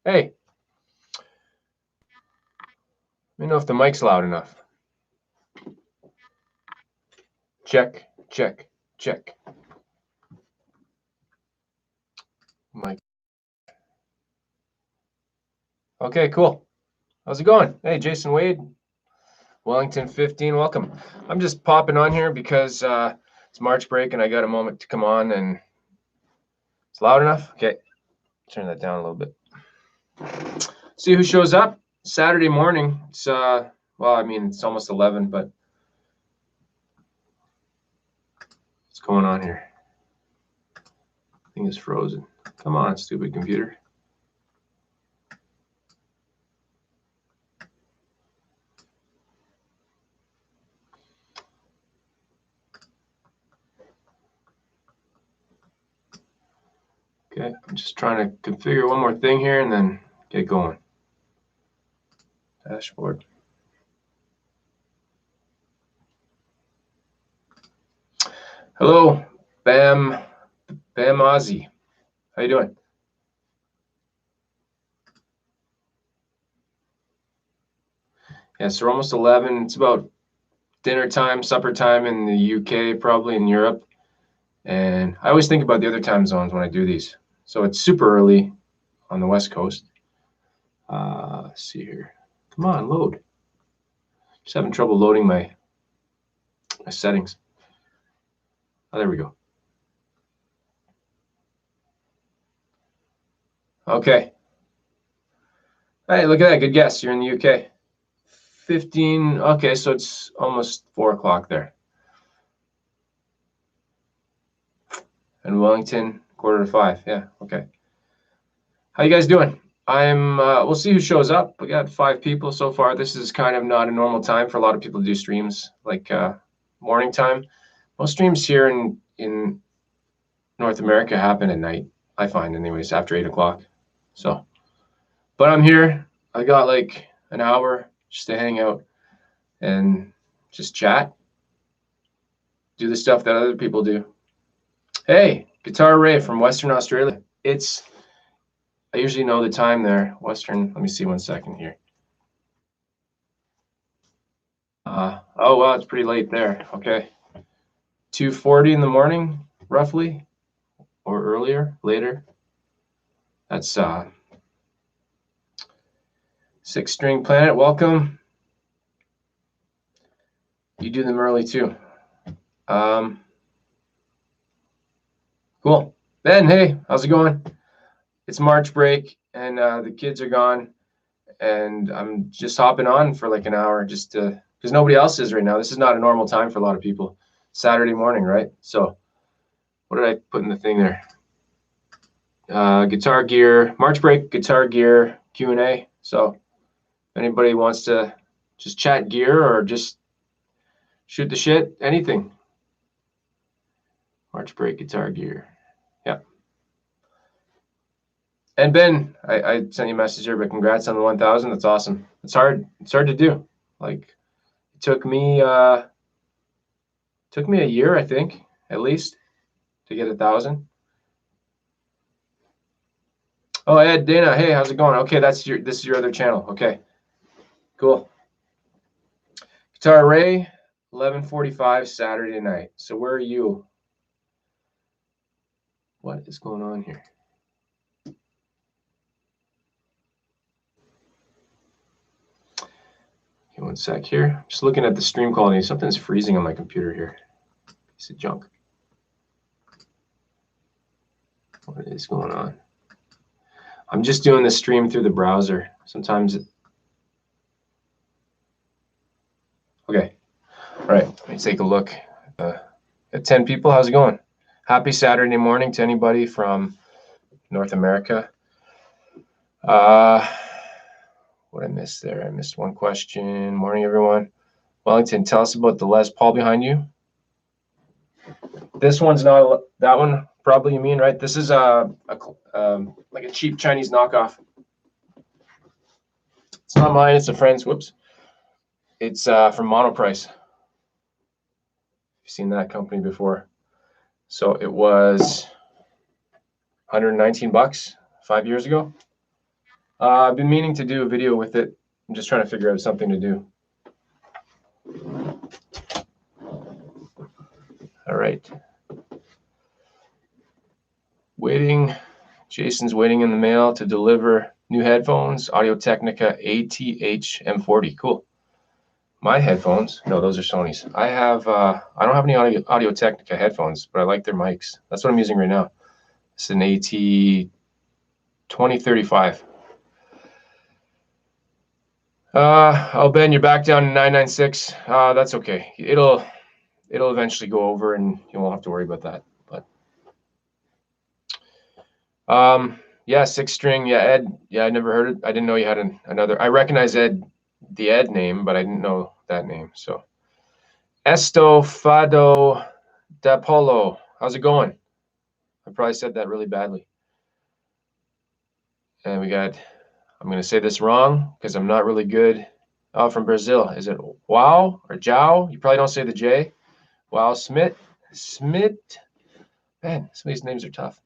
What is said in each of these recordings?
Hey, let me know if the mic's loud enough. Check, check, check. Mic. Okay, cool. How's it going? Hey, Jason Wade, Wellington 15, welcome. I'm just popping on here because it's March break and I got a moment to come on, and it's loud enough. Okay, turn that down a little bit. See who shows up. Saturday morning. It's well, I mean, it's almost 11, but what's going on here? Thing is frozen. Come on, stupid computer. Okay, I'm just trying to configure one more thing here and then get going. Dashboard. Hello, Bam Ozzy. How you doing? Yeah, so we're almost 11. It's about dinner time, supper time in the UK, probably in Europe. And I always think about the other time zones when I do these. So it's super early on the West Coast. Let's see here. Come on, load. Just having trouble loading my settings. Oh, there we go. Okay. Hey, look at that. Good guess. You're in the UK. 15. Okay, so it's almost 4 o'clock there. And Wellington, 4:45. Yeah, okay. How you guys doing? We'll see who shows up. We got 5 people so far. This is kind of not a normal time for a lot of people to do streams, like morning time. Most streams here in North America happen at night, I find anyways, after 8 o'clock. So, but I'm here. I got like an hour just to hang out and just chat, do the stuff that other people do. Hey, Guitar Ray from Western Australia. I usually know the time there. Western, let me see 1 second here. Oh, well, it's pretty late there. Okay. 2:40 in the morning, roughly, or earlier, later. That's 6 String Planet. Welcome. You do them early too. Cool. Ben, hey, how's it going? It's March break and the kids are gone, and I'm just hopping on for like an hour just to, because nobody else is right now. This is not a normal time for a lot of people. Saturday morning, right? So what did I put in the thing there? Guitar gear, March break, guitar gear, Q&A. So if anybody wants to just chat gear or just shoot the shit, anything. March break, guitar gear. Yeah. And Ben, I sent you a message here, but congrats on the 1,000. That's awesome. It's hard. It's hard to do. Like, it took me a year, I think, at least, to get 1,000. Oh, Ed, Dana, hey, how's it going? Okay, this is your other channel. Okay, cool. Guitar Ray, 11:45 Saturday night. So where are you? What is going on here? Okay, 1 sec here. Just looking at the stream quality. Something's freezing on my computer here. Piece of junk. What is going on? I'm just doing the stream through the browser. Sometimes okay. All right, let me take a look. At 10 people, how's it going? Happy Saturday morning to anybody from North America. What I missed there? I missed one question. Morning, everyone. Wellington, tell us about the Les Paul behind you. This one's not that one. Probably you mean, right? This is like a cheap Chinese knockoff. It's not mine. It's a friend's. Whoops. It's from Monoprice. You've seen that company before. So it was $119 5 years ago. I've been meaning to do a video with it. I'm just trying to figure out something to do. All right. Waiting. Jason's waiting in the mail to deliver new headphones, Audio-Technica ATH M40. Cool. My headphones, no, those are Sony's. I don't have any Audio-Technica headphones, but I like their mics. That's what I'm using right now. It's an AT 2035. Oh, Ben, you're back down to 996. That's okay. It'll eventually go over, and you won't have to worry about that. But yeah, 6-string. Yeah, Ed. Yeah, I never heard it. I didn't know you had another. I recognize Ed, the Ed name, but I didn't know that name. So, Estofado da Polo. How's it going? I probably said that really badly. And we got, I'm going to say this wrong because I'm not really good. Oh, from Brazil. Is it Wow or Jow? You probably don't say the J. Wow, Smith. Man, some of these names are tough.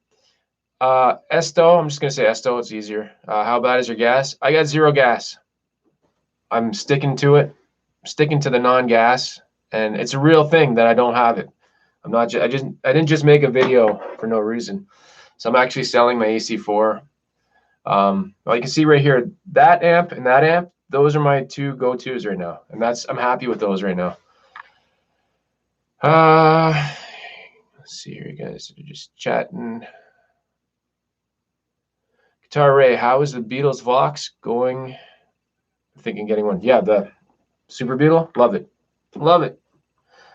Esto, I'm just going to say Esto. It's easier. How bad is your gas? I got 0 gas. I'm sticking to it. I'm sticking to the non-gas. And it's a real thing that I don't have it. I'm not. I didn't just make a video for no reason. So I'm actually selling my AC4. Well, you can see right here, that amp and that amp, those are my 2 go-tos right now. And I'm happy with those right now. Let's see here, you guys are just chatting. Guitar Ray, how is the Beatles Vox going? I'm thinking getting one. Yeah, the Super Beetle, love it. Love it.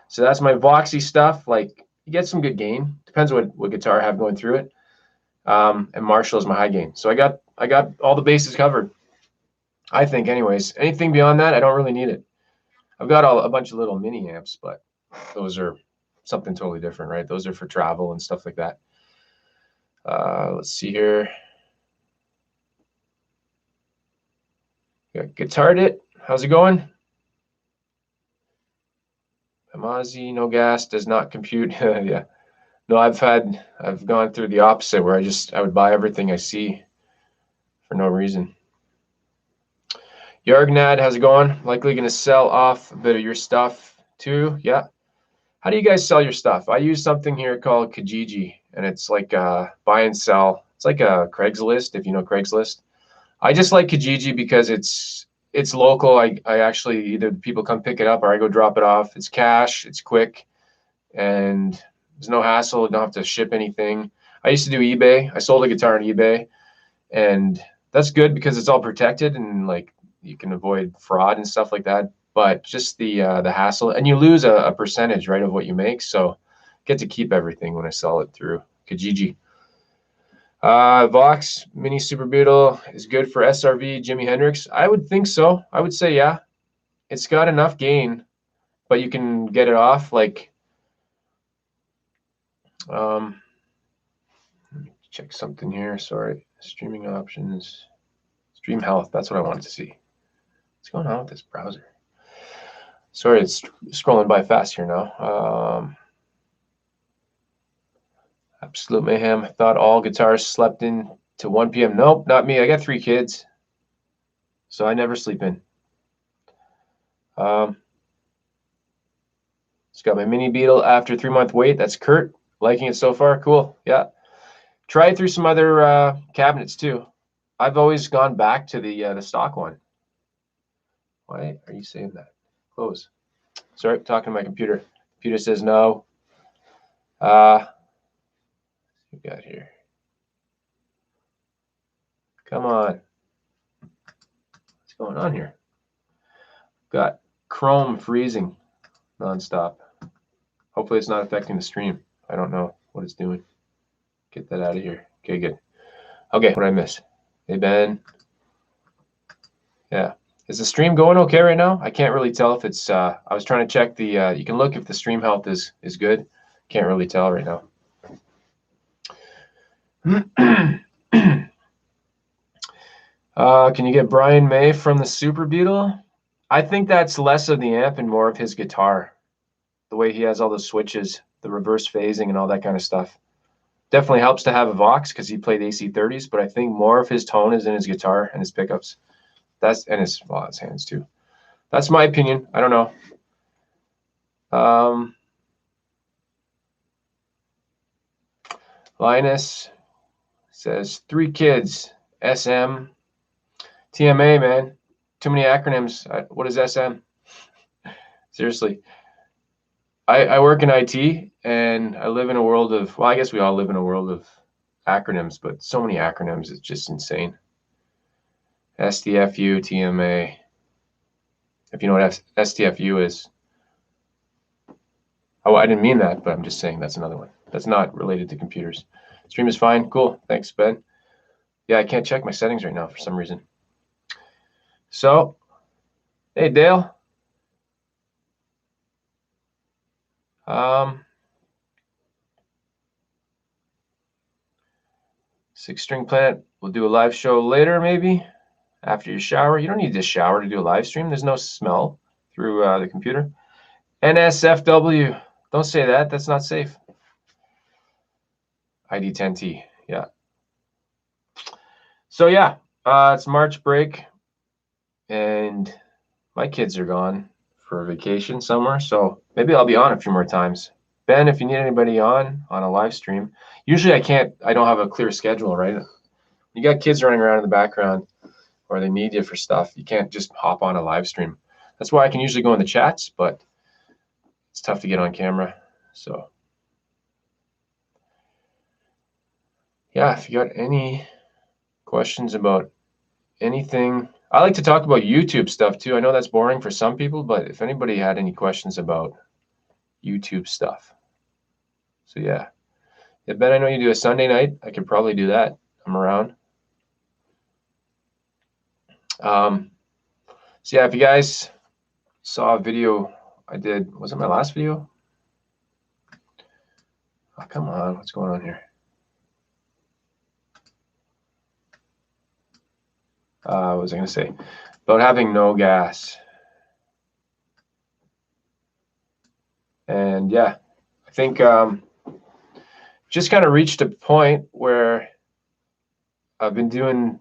So that's my Voxy stuff. Like, you get some good gain. Depends what guitar I have going through it. And Marshall is my high gain. So I got all the bases covered. I think, anyways. Anything beyond that, I don't really need it. I've got a bunch of little mini amps, but those are something totally different, right? Those are for travel and stuff like that. Let's see here. Got Guitared It. How's it going? Amazi, no gas, does not compute. Yeah. No, I've gone through the opposite where I would buy everything I see for no reason. Yargnad, how's it going? Likely going to sell off a bit of your stuff too. Yeah. How do you guys sell your stuff? I use something here called Kijiji, and it's like buy and sell. It's like a Craigslist, if you know Craigslist. I just like Kijiji because it's local. I actually either people come pick it up or I go drop it off. It's cash, it's quick, and there's no hassle. You don't have to ship anything. I used to do eBay. I sold a guitar on eBay, and that's good because it's all protected and like you can avoid fraud and stuff like that. But just the hassle, and you lose a percentage, right, of what you make. So get to keep everything when I sell it through Kijiji. Vox Mini Super Beetle is good for SRV Jimi Hendrix. I would think so. I would say, yeah. It's got enough gain, but you can get it off. Like, let me check something here. Sorry. Streaming options. Stream health. That's what I wanted to see. What's going on with this browser? Sorry, it's scrolling by fast here now. Absolute mayhem. I thought all guitars slept in to 1 p.m. Nope, not me. I got 3 kids, so I never sleep in. Just got my mini Beetle after 3-month wait. That's Kurt. Liking it so far. Cool. Yeah. Try it through some other cabinets too. I've always gone back to the stock one. Why are you saying that? Close. Sorry, talking to my computer. Computer says no. What we got here? Come on. What's going on here? Got Chrome freezing nonstop. Hopefully it's not affecting the stream. I don't know what it's doing. Get that out of here. Okay, good. Okay, what did I miss? Hey, Ben. Yeah. Is the stream going okay right now? I can't really tell if it's, I was trying to check the, you can look if the stream health is good. Can't really tell right now. Can you get Brian May from the Super Beetle? I think that's less of the amp and more of his guitar. The way he has all the switches, the reverse phasing and all that kind of stuff. Definitely helps to have a Vox because he played AC30s, but I think more of his tone is in his guitar and his pickups. And his hands too. That's my opinion. I don't know. Linus says 3 kids. SM. TMA, man. Too many acronyms. What is SM? Seriously. I work in IT and I live in a world of, well, I guess we all live in a world of acronyms, but so many acronyms, it's just insane. STFU, TMA. If you know what STFU is. Oh, I didn't mean that, but I'm just saying that's another one. That's not related to computers. Stream is fine. Cool. Thanks, Ben. Yeah, I can't check my settings right now for some reason. So, hey, Dale. 6-String Planet. We'll do a live show later, maybe after you shower. You don't need to shower to do a live stream. There's no smell through the computer. NSFW. Don't say that. That's not safe. ID10T. Yeah. So yeah, it's March break, and my kids are gone for a vacation somewhere. So maybe I'll be on a few more times. Ben, if you need anybody on a live stream, usually I don't have a clear schedule, right? You got kids running around in the background or they need you for stuff. You can't just hop on a live stream. That's why I can usually go in the chats, but it's tough to get on camera. So yeah, if you got any questions about anything, I like to talk about YouTube stuff too. I know that's boring for some people, but if anybody had any questions about YouTube stuff. So yeah. Yeah, Ben, I know you do a Sunday night. I could probably do that. I'm around. So yeah, if you guys saw a video I did, was it my last video? Oh, come on, what's going on here? What was I going to say? About having no gas. And yeah, I think just kind of reached a point where I've been doing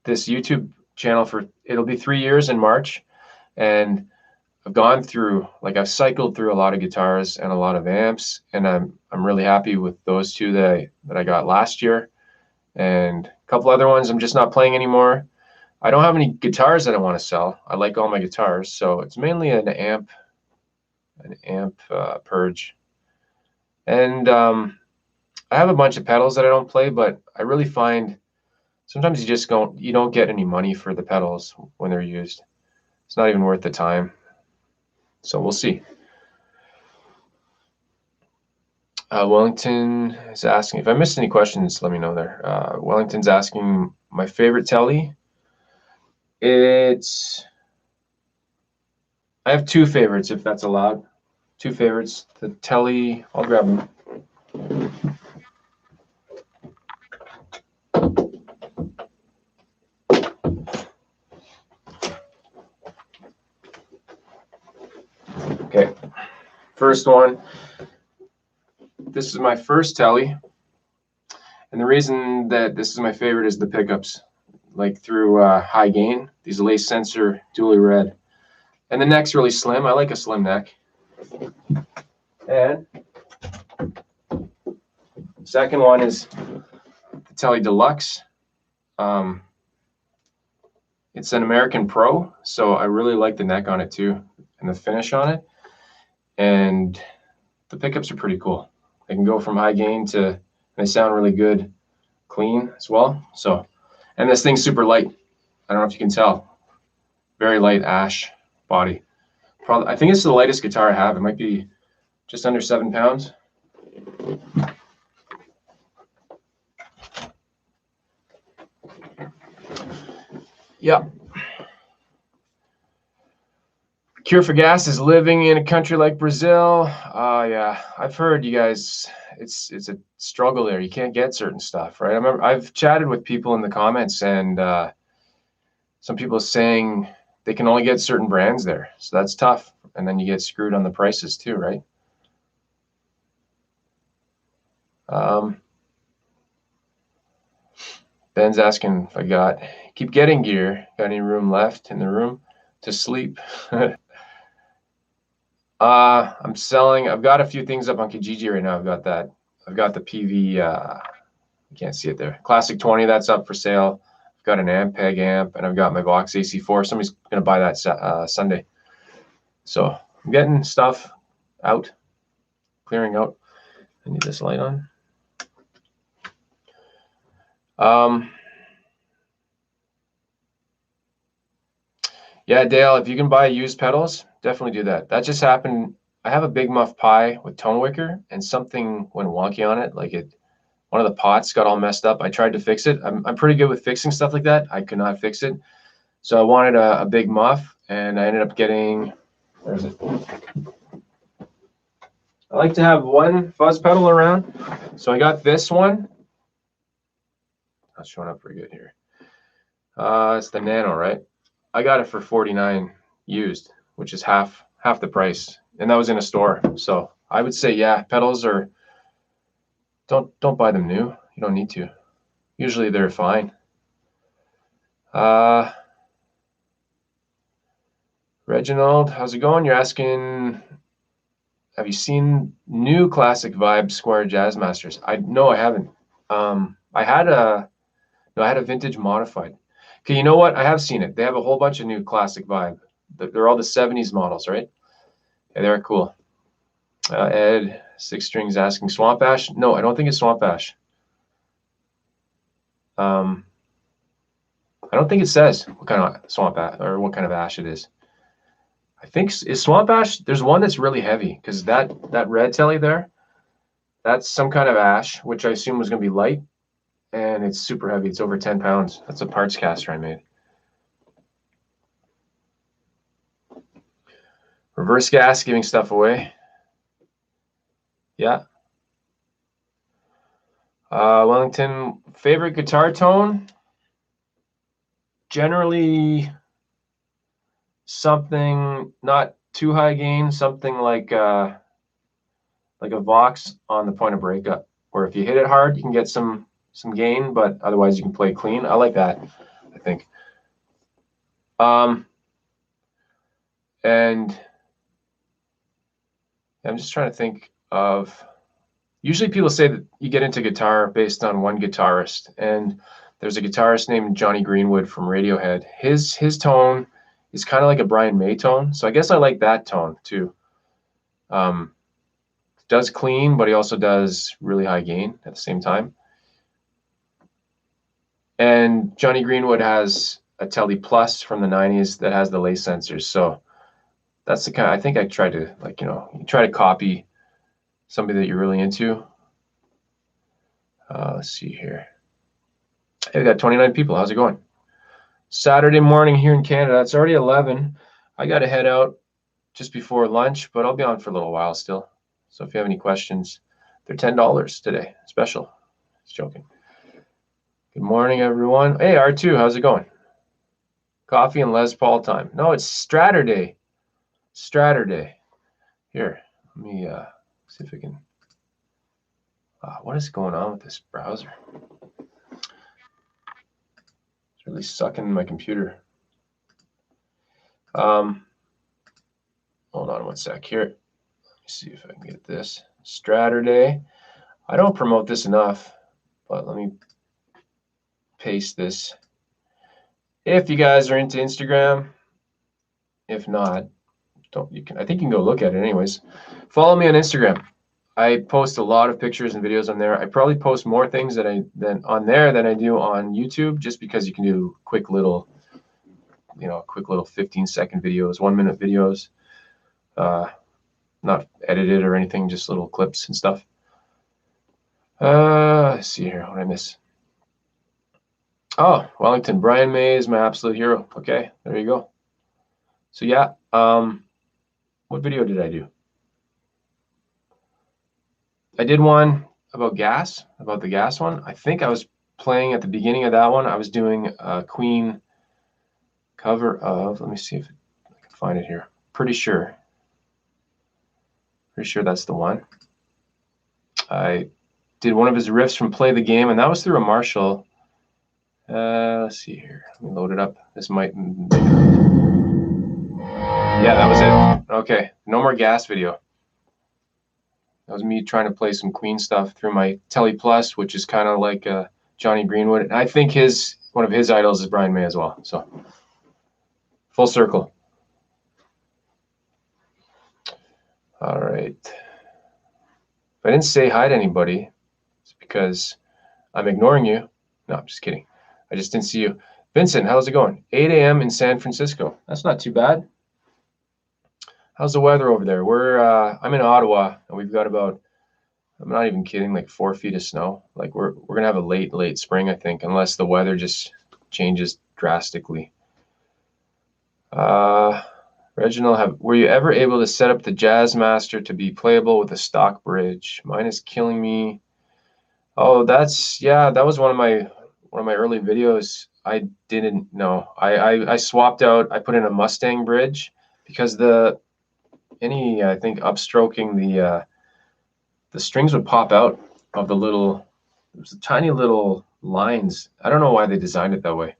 this YouTube channel for, it'll be 3 years in March. And I've gone through, like I've cycled through a lot of guitars and a lot of amps, and I'm really happy with those two that I got last year. And a couple other ones I'm just not playing anymore. I don't have any guitars that I want to sell. I like all my guitars, so it's mainly an amp purge. And I have a bunch of pedals that I don't play, but I really find sometimes you don't get any money for the pedals when they're used. It's not even worth the time. So we'll see. Wellington is asking, if I missed any questions, let me know there. Wellington's asking my favorite telly. I have 2 favorites, if that's allowed. 2 favorites. The telly, I'll grab them. Okay, first one. This is my first telly, and the reason that this is my favorite is the pickups, like through high gain. These lace sensor dually red, and the neck's really slim. I like a slim neck. And second one is the Telly Deluxe. It's an American Pro, so I really like the neck on it too, and the finish on it. And the pickups are pretty cool. They can go from high gain to, they sound really good, clean as well. So, and this thing's super light. I don't know if you can tell. Very light ash body. Probably, I think it's the lightest guitar I have. It might be just under 7 pounds. Yeah. Cure for Gas is living in a country like Brazil. Yeah, I've heard you guys, it's a struggle there. You can't get certain stuff, right? I remember I've chatted with people in the comments, and some people saying they can only get certain brands there. So that's tough. And then you get screwed on the prices too, right? Ben's asking if I keep getting gear. Got any room left in the room to sleep? I'm selling. I've got a few things up on Kijiji right now. I've got the PV. You can't see it there. Classic 20. That's up for sale. I've got an Ampeg amp, and I've got my Vox AC4. Somebody's gonna buy that Sunday. So I'm getting stuff out, clearing out. I need this light on. Yeah, Dale, if you can buy used pedals, definitely do that. That just happened. I have a Big Muff Pi with tone wicker, and something went wonky on it. One of the pots got all messed up. I tried to fix it. I'm pretty good with fixing stuff like that. I could not fix it. So I wanted a Big Muff, and I ended up getting, where is it? I like to have one fuzz pedal around. So I got this one. Not showing up pretty good here. It's the Nano, right? I got it for $49 used, which is half the price, and that was in a store. So I would say, yeah, pedals are, don't buy them new. You don't need to. Usually they're fine. Reginald, how's it going? You're asking, have you seen new classic vibe Squire Jazzmasters? No, I haven't. I had a vintage modified. Okay, you know what? I have seen it. They have a whole bunch of new classic vibe. They're all the 70s models, right? Yeah, they're cool. Ed, 6 strings asking Swamp Ash. No, I don't think it's Swamp Ash. I don't think it says what kind of swamp ash or what kind of ash it is. I think is Swamp Ash. There's one that's really heavy because that red telly there, that's some kind of ash, which I assume was going to be light, and it's super heavy. It's over 10 pounds. That's a parts caster I made. Reverse gas, giving stuff away. Yeah. Wellington, favorite guitar tone? Generally something not too high gain, something like a Vox on the point of breakup, where if you hit it hard, you can get some gain, but otherwise you can play clean. I like that, I think. And I'm just trying to think of, usually people say that you get into guitar based on one guitarist, and there's a guitarist named Johnny Greenwood from Radiohead. His tone is kind of like a Brian May tone, so I guess I like that tone too. Does clean, but he also does really high gain at the same time. And Johnny Greenwood has a Tele Plus from the 90s that has the lace sensors, so that's the kind I think I try to, like, you try to copy somebody that you're really into. Let's see here. Hey, we got 29 people. How's it going? Saturday morning here in Canada. It's already 11. I got to head out just before lunch, but I'll be on for a little while still. So if you have any questions, they're $10 today. Special. Just joking. Good morning, everyone. Hey, R2, how's it going? Coffee and Les Paul time. No, it's Straturday. Straturday. Here, let me see if I can. What is going on with this browser? It's really sucking my computer. Hold on one sec here. Let me see if I can get this. Straturday. I don't promote this enough, but let me paste this. If you guys are into Instagram, if not, I think you can go look at it anyways. Follow me on Instagram. I post a lot of pictures and videos on there. I probably post more things than on there than I do on YouTube, just because you can do quick little 15-second videos, 1-minute videos, not edited or anything, just little clips and stuff. Let's see here, what did I miss? Oh, Wellington, Brian May is my absolute hero. Okay, there you go. So yeah, what video did I do? I did one about the gas one. I think I was playing at the beginning of that one. I was doing a Queen cover of, let me see if I can find it here. Pretty sure that's the one. I did one of his riffs from Play the Game, and that was through a Marshall. Let's see here. Let me load it up. This might. Yeah, that was it. Okay, no more gas video. That was me trying to play some Queen stuff through my Tele Plus, which is kind of like Johnny Greenwood. And I think one of his idols is Brian May as well. So full circle. All right. If I didn't say hi to anybody, it's because I'm ignoring you. No, I'm just kidding. I just didn't see you. Vincent, how's it going? 8 a.m. in San Francisco. That's not too bad. How's the weather over there? I'm in Ottawa, and we've got about, I'm not even kidding, like 4 feet of snow. Like we're gonna have a late spring, I think, unless the weather just changes drastically. Reginald, were you ever able to set up the Jazzmaster to be playable with a stock bridge? Mine is killing me. Oh, that was one of my early videos. I didn't know. I swapped out. I put in a Mustang bridge because I think upstroking the strings would pop out of the little. There's tiny little lines. I don't know why they designed it that way,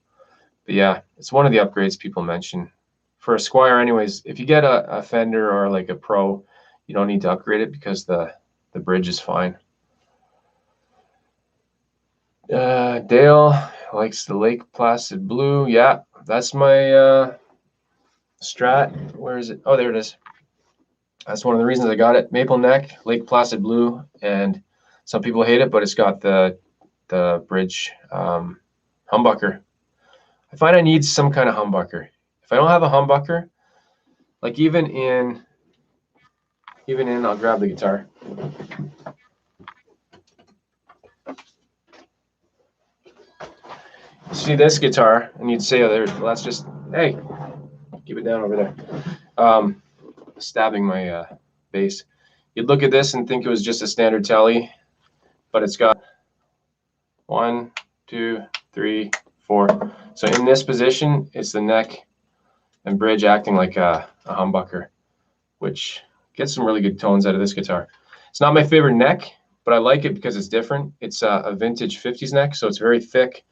but yeah, it's one of the upgrades people mention. For a Squire, anyways, if you get a Fender or like a Pro, you don't need to upgrade it because the bridge is fine. Dale likes the Lake Placid Blue. Yeah, that's my Strat. Where is it? Oh, there it is. That's one of the reasons I got it. Maple neck, Lake Placid Blue, and some people hate it, but it's got the bridge humbucker. I find I need some kind of humbucker. If I don't have a humbucker, like even in, I'll grab the guitar. See this guitar, and you'd say, "Oh, well, that's just, hey, keep it down over there." Stabbing my bass. You'd look at this and think it was just a standard Tele, but it's got 1, 2, 3, 4. So in this position, it's the neck and bridge acting like a humbucker, which gets some really good tones out of this guitar. It's not my favorite neck, but I like it because it's different. It's a vintage 50s neck, so it's very thick,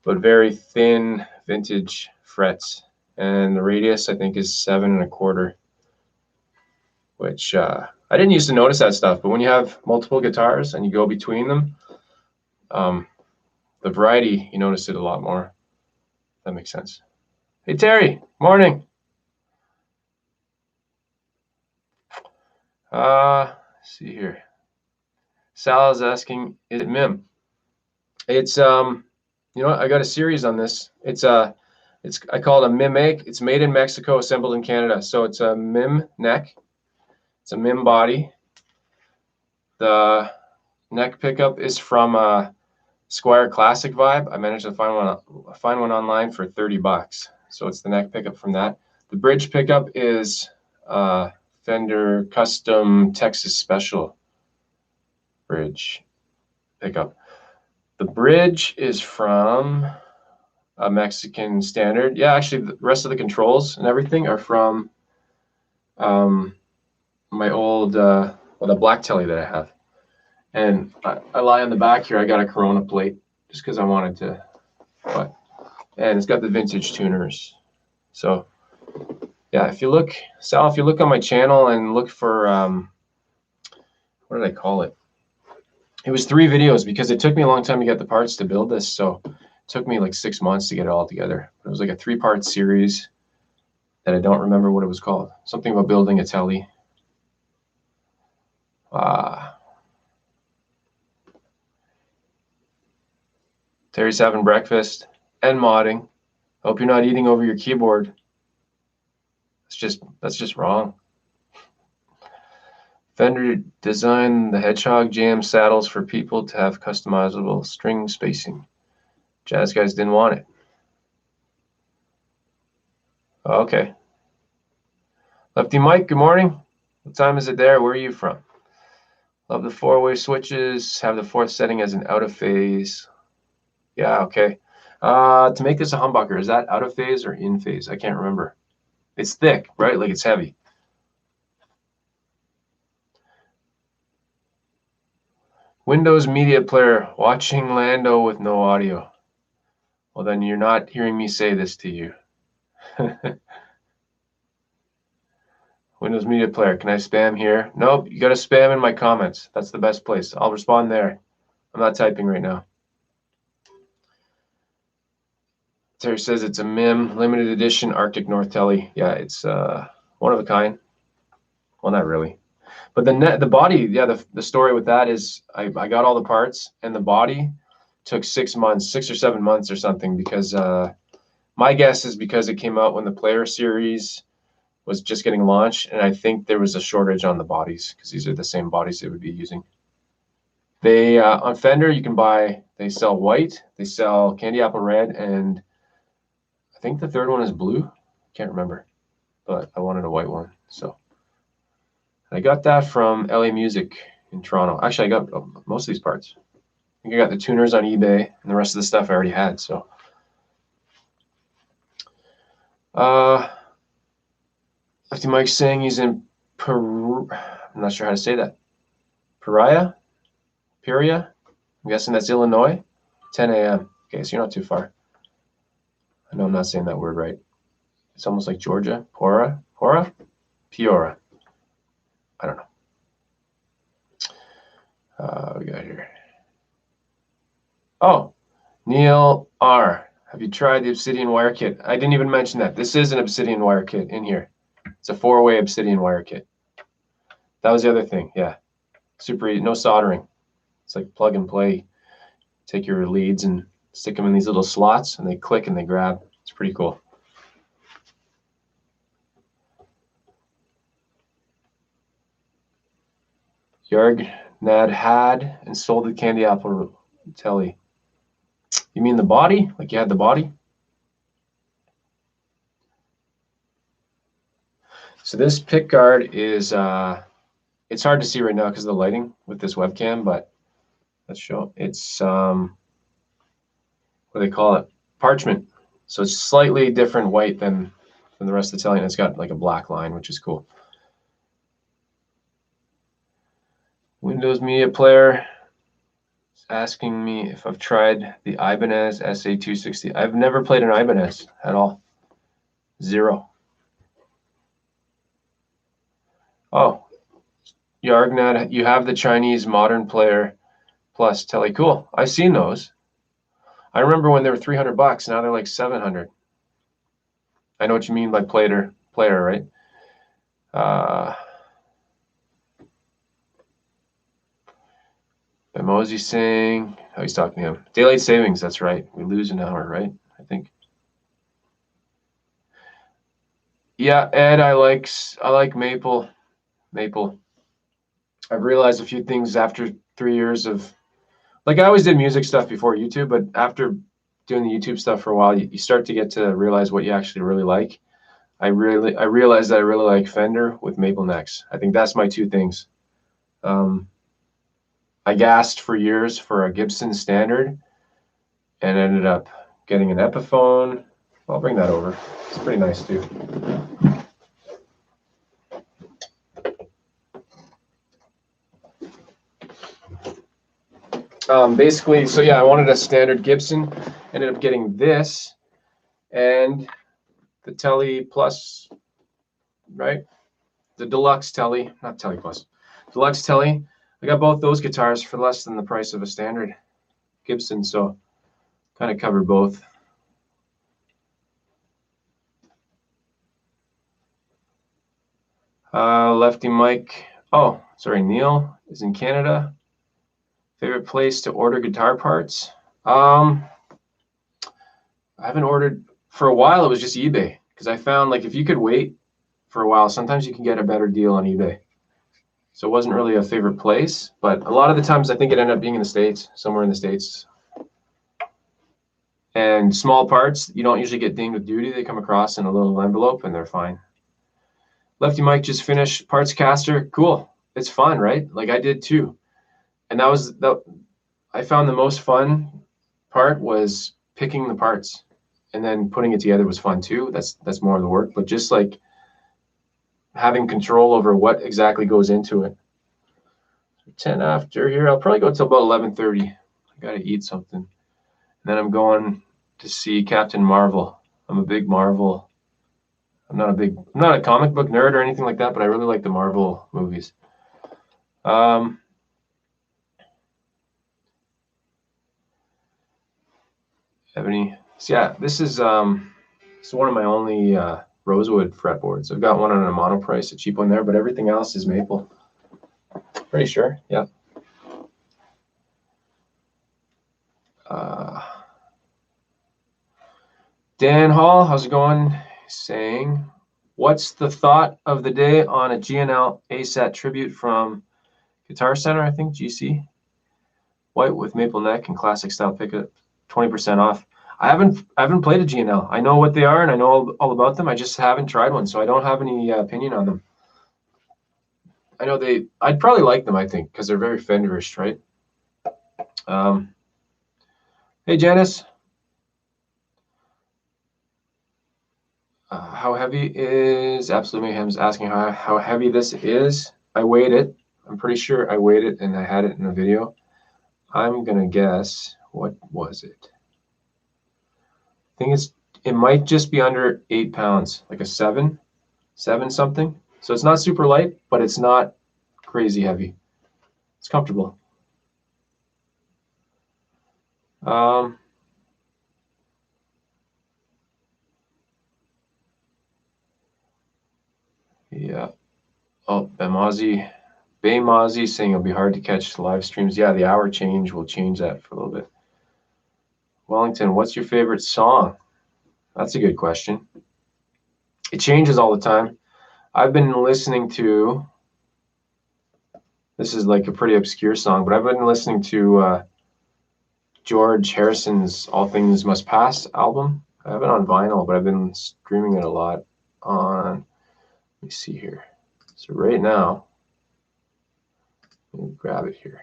but very thin vintage frets. And the radius, I think, is 7 1/4, which I didn't used to notice that stuff, but when you have multiple guitars and you go between them, the variety, you notice it a lot more. That makes sense. Hey, Terry, morning. Let's see here. Sal is asking, is it MIM? It's you know what? I got a series on this. I call it a MIM make. It's made in Mexico, assembled in Canada. So it's a MIM neck. It's a MIM body. The neck pickup is from a Squire Classic Vibe. I managed to find one online for $30. So it's the neck pickup from that. The bridge pickup is Fender Custom Texas Special bridge pickup. The bridge is from a Mexican standard. Yeah, actually, the rest of the controls and everything are from my old, the black Tele that I have. And I lie on the back here. I got a Corona plate just because I wanted to. And it's got the vintage tuners. So yeah, if you look, Sal, if you look on my channel and look for, what did I call it? It was 3 videos because it took me a long time to get the parts to build this. So it took me like 6 months to get it all together. It was like a 3-part series that I don't remember what it was called. Something about building a Tele. Terry's having breakfast and modding. Hope you're not eating over your keyboard. That's just wrong. Fender designed the Hedgehog Jam saddles for people to have customizable string spacing. Jazz guys didn't want it. Okay. Lefty Mike, good morning. What time is it there? Where are you from? Love the 4-way switches. Have the 4th setting as an out of phase. Yeah, okay. To make this a humbucker, is that out of phase or in phase? I can't remember. It's thick, right? Like it's heavy. Windows Media Player, watching Lando with no audio. Well, then you're not hearing me say this to you. Windows Media Player, can I spam here? Nope, you got to spam in my comments. That's the best place. I'll respond there. I'm not typing right now. Terry says it's a MIM limited edition Arctic North Telly. Yeah, it's one of a kind. Well, not really. But the body, yeah, the story with that is I got all the parts, and the body took 6 months, 6 or 7 months or something, because my guess is because it came out when the Player Series was just getting launched, and I think there was a shortage on the bodies because these are the same bodies they would be using. They on Fender you can buy. They sell white, they sell candy apple red, and I think the third one is blue. Can't remember, but I wanted a white one, so I got that from LA Music in Toronto. Actually, I got most of these parts. I think I got the tuners on eBay, and the rest of the stuff I already had. So, Lefty Mike's saying he's in Peru. I'm not sure how to say that. Peria? I'm guessing that's Illinois. 10 a.m. Okay, so you're not too far. I know I'm not saying that word right. It's almost like Georgia. Peoria? I don't know. We got here. Oh, Neil R. Have you tried the Obsidian Wire kit? I didn't even mention that. This is an Obsidian Wire kit in here. It's a 4-way Obsidian Wire kit. That was the other thing. Yeah. Super easy. No soldering. It's like plug and play. Take your leads and stick them in these little slots, and they click and they grab. It's pretty cool. Yargnad had and sold the candy apple telly. You mean the body? Like you had the body? So this pick guard is, it's hard to see right now because of the lighting with this webcam, but let's show. It's, what do they call it? Parchment. So it's slightly different white than the rest of the telly, and it's got like a black line, which is cool. Windows Media Player is asking me if I've tried the Ibanez SA260. I've never played an Ibanez at all. Zero. Oh, Yargnad, you have the Chinese Modern Player Plus telly. Cool. I've seen those. I remember when they were $300. Now they're like $700. I know what you mean by player, right? Mosey saying, oh, he's talking to him. Daylight savings, that's right. We lose an hour, right? I think. Yeah, Ed, I like Maple. I've realized a few things after 3 years of, like, I always did music stuff before YouTube, but after doing the YouTube stuff for a while, you start to get to realize what you actually really like. I realized that I really like Fender with maple necks. I think that's my two things. I gassed for years for a Gibson Standard and ended up getting an Epiphone. I'll bring that over. It's pretty nice too. Basically, so yeah, I wanted a standard Gibson. Ended up getting this and the Telly Plus, right? The Deluxe Telly, not Telly Plus, Deluxe Telly. I got both those guitars for less than the price of a standard Gibson, so kind of covered both. Lefty Mike, oh, sorry, Neil is in Canada. Favorite place to order guitar parts? I haven't ordered for a while. It was just eBay, because I found, like, if you could wait for a while, sometimes you can get a better deal on eBay. So it wasn't really a favorite place, but a lot of the times I think it ended up being in the States, somewhere in the States. And small parts, you don't usually get dinged with duty. They come across in a little envelope and they're fine. Lefty Mike just finished Parts Caster. Cool. It's fun, right? Like I did too. And I found the most fun part was picking the parts, and then putting it together was fun too. That's more of the work, but just like having control over what exactly goes into it. 10 after here, I'll probably go till about 11:30. I gotta eat something. And then I'm going to see Captain Marvel. I'm a big Marvel. I'm not a comic book nerd or anything like that, but I really like the Marvel movies. Have any? So yeah, this is one of my only rosewood fretboards. I've got one on a monoprice, a cheap one there, but everything else is maple. Pretty sure, yeah. Dan Hall, how's it going? Saying, what's the thought of the day on a GNL ASAT tribute from Guitar Center, I think, GC? White with maple neck and classic style pickup, 20% off. I haven't played a GNL. I know what they are and I know all about them. I just haven't tried one, so I don't have any opinion on them. I know I'd probably like them, I think, because they're very Fenderish, right? Hey, Janice. How heavy is Absolute Mayhem's asking how heavy this is? I weighed it. I'm pretty sure I weighed it and I had it in the video. I'm gonna guess, what was it? I think it might just be under 8 pounds, like a 7 something. So it's not super light, but it's not crazy heavy. It's comfortable. Yeah. Oh, Baymazi saying it'll be hard to catch live streams. Yeah, the hour change will change that for a little bit. Wellington, what's your favorite song? That's a good question. It changes all the time. I've been listening to, this is like a pretty obscure song, but I've been listening to George Harrison's All Things Must Pass album. I have it on vinyl, but I've been streaming it a lot on, let me see here. So right now, let me grab it here.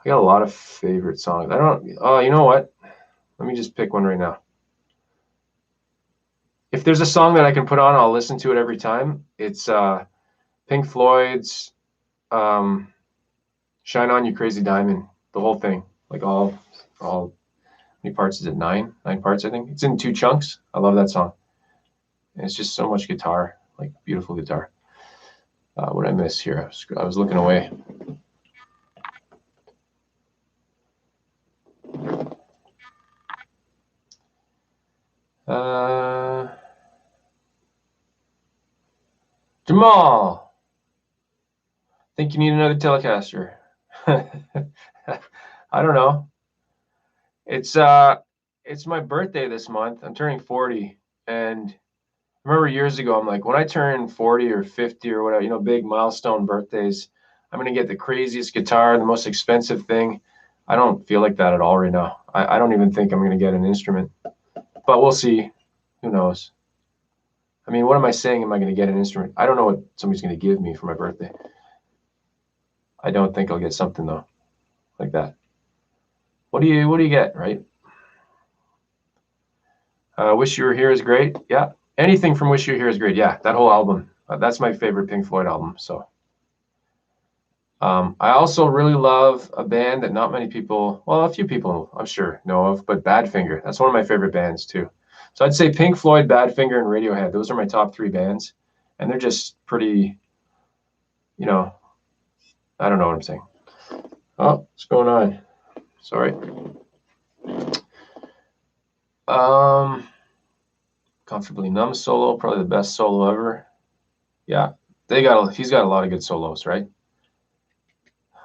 I got a lot of favorite songs. You know what? Let me just pick one right now. If there's a song that I can put on, I'll listen to it every time. It's Pink Floyd's Shine On You Crazy Diamond, the whole thing. Like all how many parts is it? 9 parts, I think. It's in 2 chunks. I love that song. And it's just so much guitar, like beautiful guitar. What did I miss here? I was looking away. Jamal, think you need another Telecaster. I don't know. It's my birthday this month. I'm turning 40, and I remember years ago, I'm like, when I turn 40 or 50 or whatever, you know, big milestone birthdays, I'm gonna get the craziest guitar, the most expensive thing. I don't feel like that at all right now. I don't even think I'm gonna get an instrument, but we'll see. Who knows? I mean, what am I saying? Am I gonna get an instrument? I don't know what somebody's gonna give me for my birthday. I don't think I'll get something though, like that. What do you get, right? Wish You Were Here is great. Yeah, anything from Wish You Were Here is great. Yeah, that whole album. That's my favorite Pink Floyd album. So, I also really love a band that not many people, well, a few people I'm sure know of, but Badfinger. That's one of my favorite bands too. So I'd say Pink Floyd, Badfinger, and Radiohead. Those are my top 3 bands, and they're just pretty, you know, I don't know what I'm saying. Oh, what's going on? Sorry. Comfortably Numb solo, probably the best solo ever. Yeah, he's got a lot of good solos, right?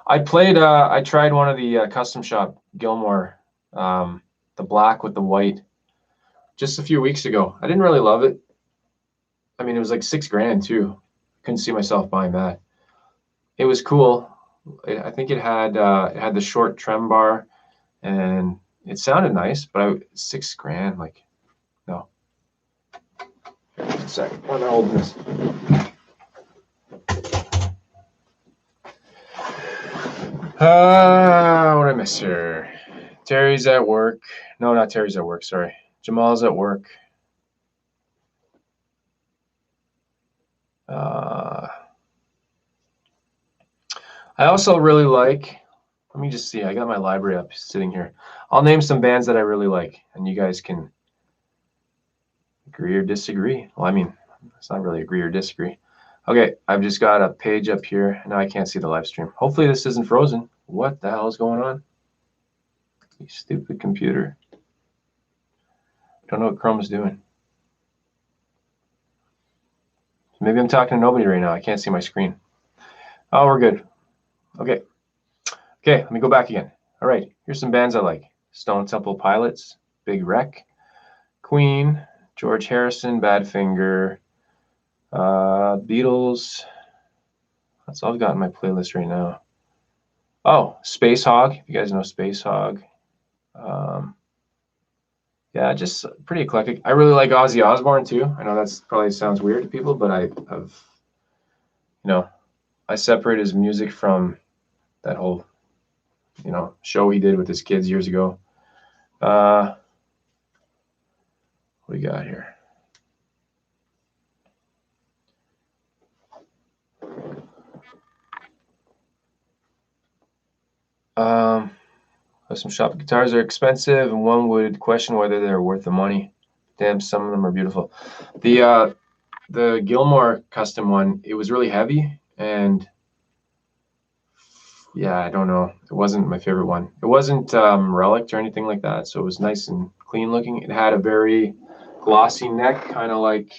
I tried one of the custom shop Gilmore, the black with the white, just a few weeks ago. I didn't really love it. I mean, it was like $6,000 too. Couldn't see myself buying that. It was cool. I think it had the short trem bar, and it sounded nice, but $6,000, like, no. Here, a second. I'm not holding this. What did I miss here? Terry's at work. No, not Terry's at work. Sorry. Jamal's at work. I also really like Let me just see. I got my library up sitting here. I'll name some bands that I really like, and you guys can agree or disagree. Well, I mean, it's not really agree or disagree. Okay, I've just got a page up here. Now I can't see the live stream. Hopefully this isn't frozen. What the hell is going on? You stupid computer. Don't know what Chrome's doing. Maybe I'm talking to nobody right now. I can't see my screen. Oh, we're good. Okay. Okay, let me go back again. All right, here's some bands I like. Stone Temple Pilots, Big Wreck, Queen, George Harrison, Badfinger, Beatles. That's all I've got in my playlist right now. Oh, Space Hog. You guys know Space Hog. Yeah, just pretty eclectic. I really like Ozzy Osbourne too. I know that's probably sounds weird to people, but I separate his music from that whole, show he did with his kids years ago. What do we got here? Some shop guitars are expensive, and one would question whether they're worth the money. Damn, some of them are beautiful. The Gilmore custom one, it was really heavy, and yeah, I don't know. It wasn't my favorite one. It wasn't relic or anything like that, so it was nice and clean looking. It had a very glossy neck, kind of like.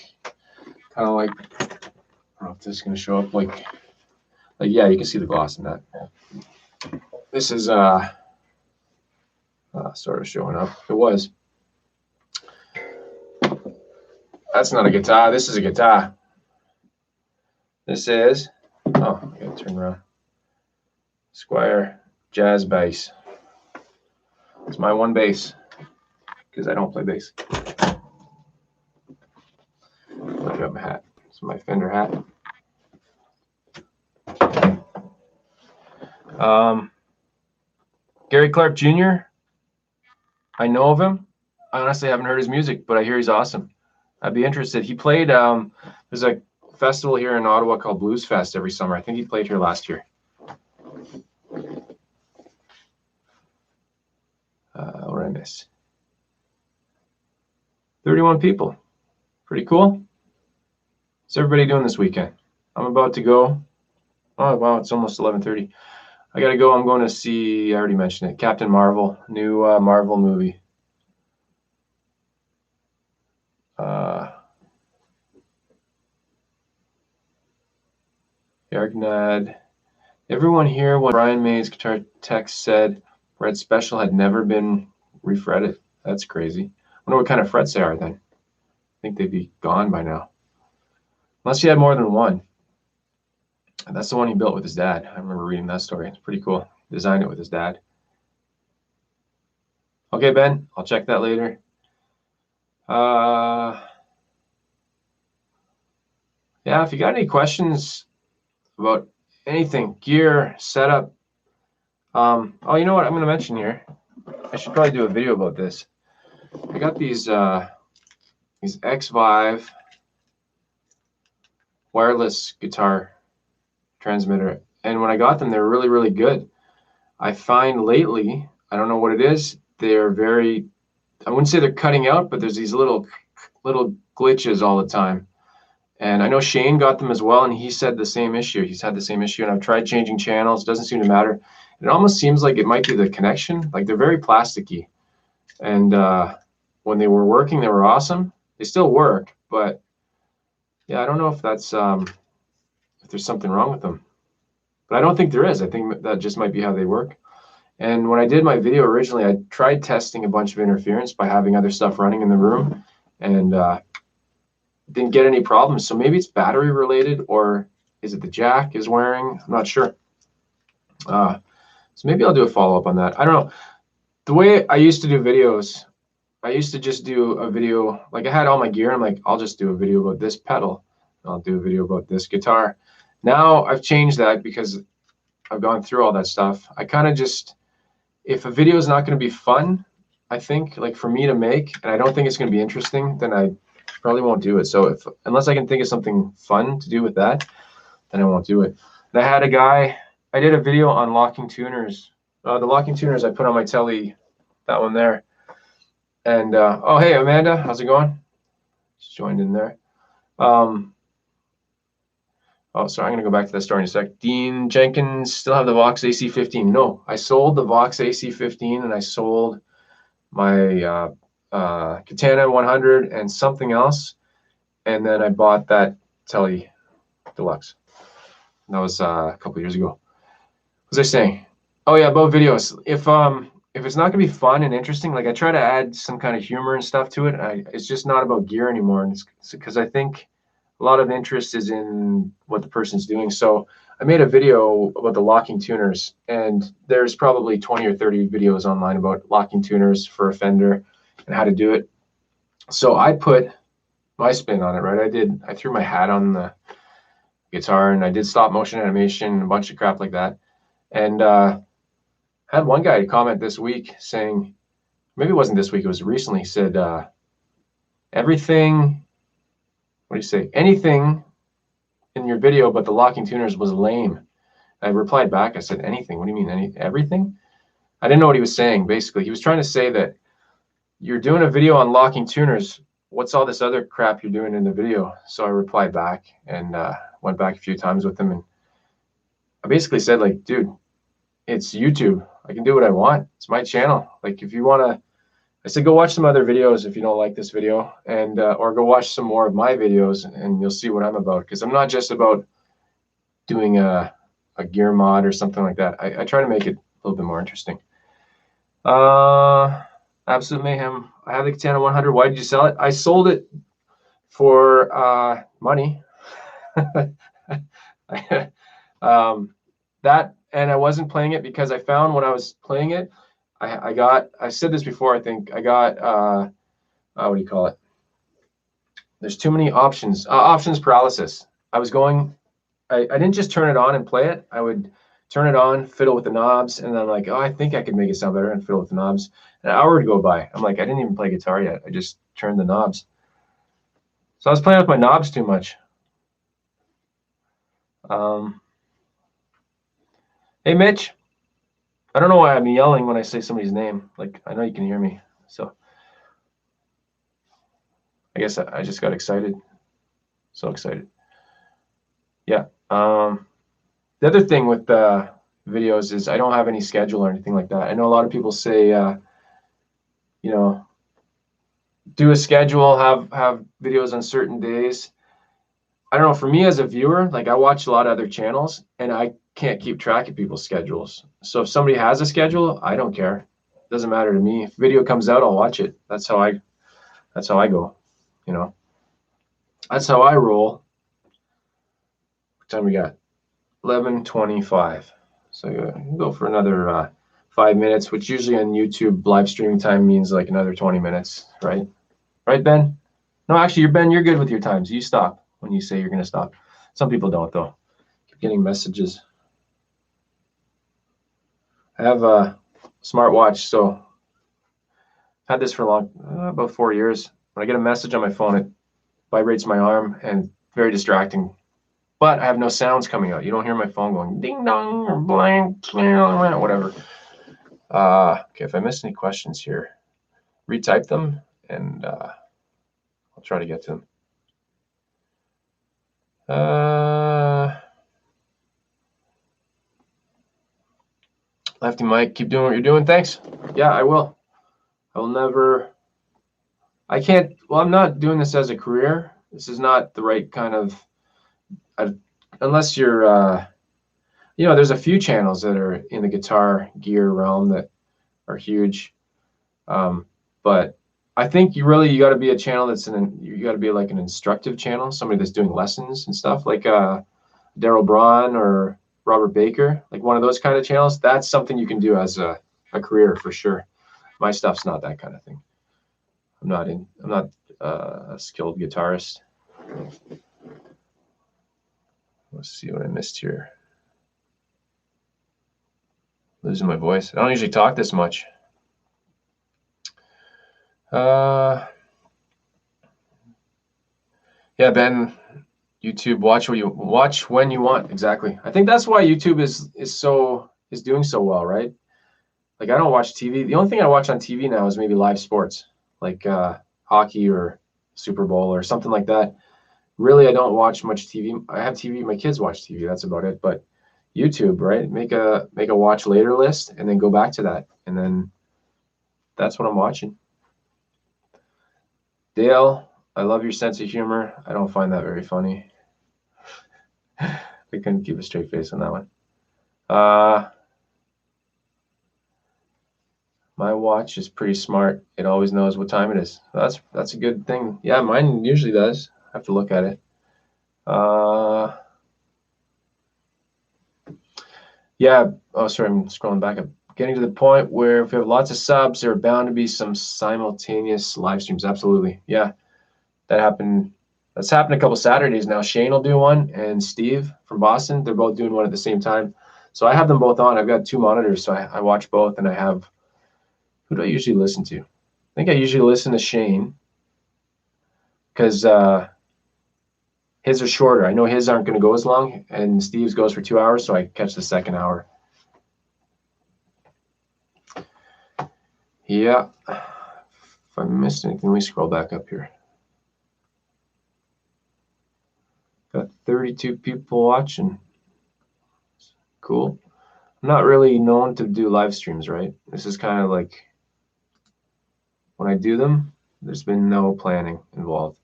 I don't know if this is gonna show up. Like yeah, you can see the gloss in that. This is sort of showing up. It was. That's not a guitar. This is a guitar. This is. Oh, I gotta turn around. Squire Jazz Bass. It's my one bass because I don't play bass. Look at my hat. It's my Fender hat. Gary Clark Jr. I know of him. I honestly haven't heard his music, but I hear he's awesome. I'd be interested. He played. There's a festival here in Ottawa called Blues Fest every summer. I think he played here last year. What did I miss? 31 people. Pretty cool. What's everybody doing this weekend? I'm about to go. Oh, wow, it's almost 11:30. I got to go. I'm going to see, I already mentioned it, Captain Marvel, new Marvel movie. Yargnad. Everyone here, when Brian May's guitar tech said Red Special had never been refretted. That's crazy. I wonder what kind of frets they are then. I think they'd be gone by now. Unless he had more than one. And that's the one he built with his dad. I remember reading that story. It's pretty cool. Designed it with his dad. Okay, Ben, I'll check that later. Yeah, if you got any questions about anything, gear, setup. Oh, you know what I'm going to mention here? I should probably do a video about this. I got these X-Vive wireless guitar transmitter, and when I got them, they were really, really good. I find lately, I don't know what it is, they're very, I wouldn't say they're cutting out, but there's these little glitches all the time. And I know Shane got them as well, and he said the same issue. He's had the same issue, and I've tried changing channels. Doesn't seem to matter. It almost seems like it might be the connection. Like they're very plasticky. And when they were working, they were awesome. They still work, but yeah, I don't know if that's if there's something wrong with them. But I don't think there is. I think that just might be how they work. And when I did my video originally, I tried testing a bunch of interference by having other stuff running in the room, and didn't get any problems. So maybe it's battery related, or is it the jack is wearing? I'm not sure. So maybe I'll do a follow-up on that. I don't know. The way I used to do videos, I used to just do a video, like I had all my gear. I'm like, I'll just do a video about this pedal. I'll do a video about this guitar. Now I've changed that because I've gone through all that stuff. I kind of just, if a video is not going to be fun, I think, like for me to make, and I don't think it's going to be interesting, then I probably won't do it. So unless I can think of something fun to do with that, then I won't do it. And I had a guy, I did a video on locking tuners The locking tuners I put on my telly, that one there. And oh, hey, Amanda, how's it going? Just joined in there. Oh, sorry, I'm going to go back to that story in a sec. Dean Jenkins, still have the Vox AC15. No, I sold the Vox AC15 and I sold my Katana 100 and something else. And then I bought that Telly Deluxe. That was a couple years ago. What was I saying? Oh yeah, about videos. If it's not gonna be fun and interesting, like I try to add some kind of humor and stuff to it. It's just not about gear anymore, and it's because I think a lot of interest is in what the person's doing. So I made a video about the locking tuners, and there's probably 20 or 30 videos online about locking tuners for a Fender and how to do it. So I put my spin on it, right? I threw my hat on the guitar and I did stop motion animation, a bunch of crap like that. And had one guy comment this week saying, maybe it wasn't this week, it was recently, said, everything, what do you say? Anything in your video but the locking tuners was lame. I replied back, I said, anything? What do you mean, everything? I didn't know what he was saying. Basically, he was trying to say that you're doing a video on locking tuners. What's all this other crap you're doing in the video? So I replied back and went back a few times with him. And I basically said, like, dude, it's YouTube. I can do what I want. It's my channel. Like, if you want to, I said, go watch some other videos if you don't like this video, and or go watch some more of my videos and you'll see what I'm about. Because I'm not just about doing a gear mod or something like that. I try to make it a little bit more interesting. Absolute Mayhem. I have the Katana 100. Why did you sell it? I sold it for money. That, and I wasn't playing it because I found when I was playing it, I said this before, I think, I got, what do you call it? There's too many options. Options paralysis. I didn't just turn it on and play it. I would turn it on, fiddle with the knobs, and then I'm like, oh, I think I could make it sound better, and fiddle with the knobs. An hour would go by. I'm like, I didn't even play guitar yet. I just turned the knobs. So I was playing with my knobs too much. Hey, Mitch. I don't know why I'm yelling when I say somebody's name. Like, I know you can hear me. So I guess I just got excited. So excited. Yeah. The other thing with videos is I don't have any schedule or anything like that. I know a lot of people say, you know, do a schedule, have videos on certain days. I don't know, for me as a viewer, like I watch a lot of other channels and I can't keep track of people's schedules. So if somebody has a schedule, I don't care. It doesn't matter to me. If video comes out, I'll watch it. That's how I go, you know. That's how I roll. What time we got? 11:25. So go for another 5 minutes, which usually on YouTube live streaming time means like another 20 minutes, right? Right, Ben? No, actually, you're good with your times. You stop when you say you're going to stop. Some people don't, though. Keep getting messages. I have a smartwatch, so I've had this for about 4 years. When I get a message on my phone, it vibrates my arm and very distracting. But I have no sounds coming out. You don't hear my phone going ding dong or blank, whatever. Okay, if I miss any questions here, retype them and I'll try to get to them. Lefty Mike, keep doing what you're doing. Thanks. Yeah, I will. I will never. I can't. Well, I'm not doing this as a career. This is not the right kind of. Unless you're, you know, there's a few channels that are in the guitar gear realm that are huge. But I think you got to be a channel you got to be like an instructive channel, somebody that's doing lessons and stuff, like Daryl Braun or Robert Baker, like one of those kind of channels. That's something you can do as a career for sure. My stuff's not that kind of thing. I'm not a skilled guitarist. Let's see what I missed here. Losing my voice. I don't usually talk this much. Yeah, Ben, YouTube, watch when you want. Exactly. I think that's why YouTube is doing so well, right? Like, I don't watch TV. The only thing I watch on TV now is maybe live sports, like hockey or Super Bowl or something like that. Really, I don't watch much TV. I have TV. My kids watch TV. That's about it. But YouTube, right? Make a watch later list and then go back to that, and then that's what I'm watching. Dale, I love your sense of humor. I don't find that very funny. We couldn't keep a straight face on that one. My watch is pretty smart. It always knows what time it is. That's a good thing. Yeah, mine usually does. I have to look at it. Yeah. Oh, sorry. I'm scrolling back up. Getting to the point where if we have lots of subs, there are bound to be some simultaneous live streams. Absolutely. Yeah. That happened. That's happened a couple Saturdays now. Shane will do one, and Steve from Boston. They're both doing one at the same time. So I have them both on. I've got 2 monitors, so I watch both, and I have. Who do I usually listen to? I think I usually listen to Shane because his are shorter. I know his aren't going to go as long, and Steve's goes for 2 hours, so I catch the second hour. Yeah. If I missed anything, let me scroll back up here. Got 32 people watching. Cool. I'm not really known to do live streams, right? This is kind of like when I do them, there's been no planning involved.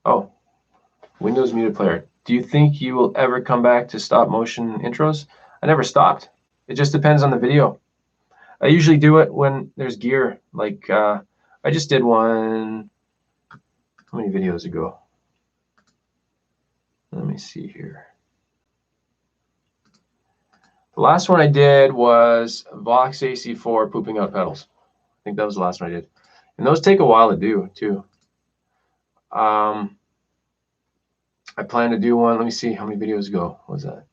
Oh, Windows Media Player. Do you think you will ever come back to stop motion intros? I never stopped. It just depends on the video. I usually do it when there's gear. Like I just did one. How many videos ago? Let me see here. The last one I did was Vox AC4 pooping out pedals. I think that was the last one I did. And those take a while to do, too. I plan to do one. Let me see how many videos ago was that.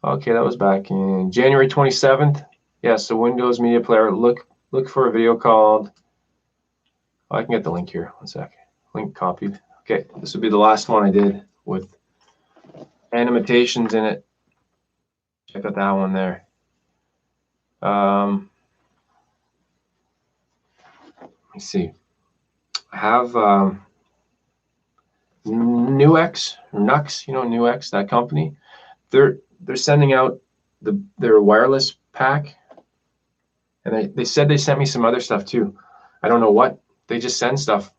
Okay, that was back in January 27th. Yeah, so Windows Media Player. Look for a video called. Oh, I can get the link here. One sec. Link copied. Okay, this would be the last one I did with animations in it. Check out that one there. Let me see. I have Nux, Nux, that company. They're sending out their wireless pack, and they said they sent me some other stuff too. I don't know what. They just send stuff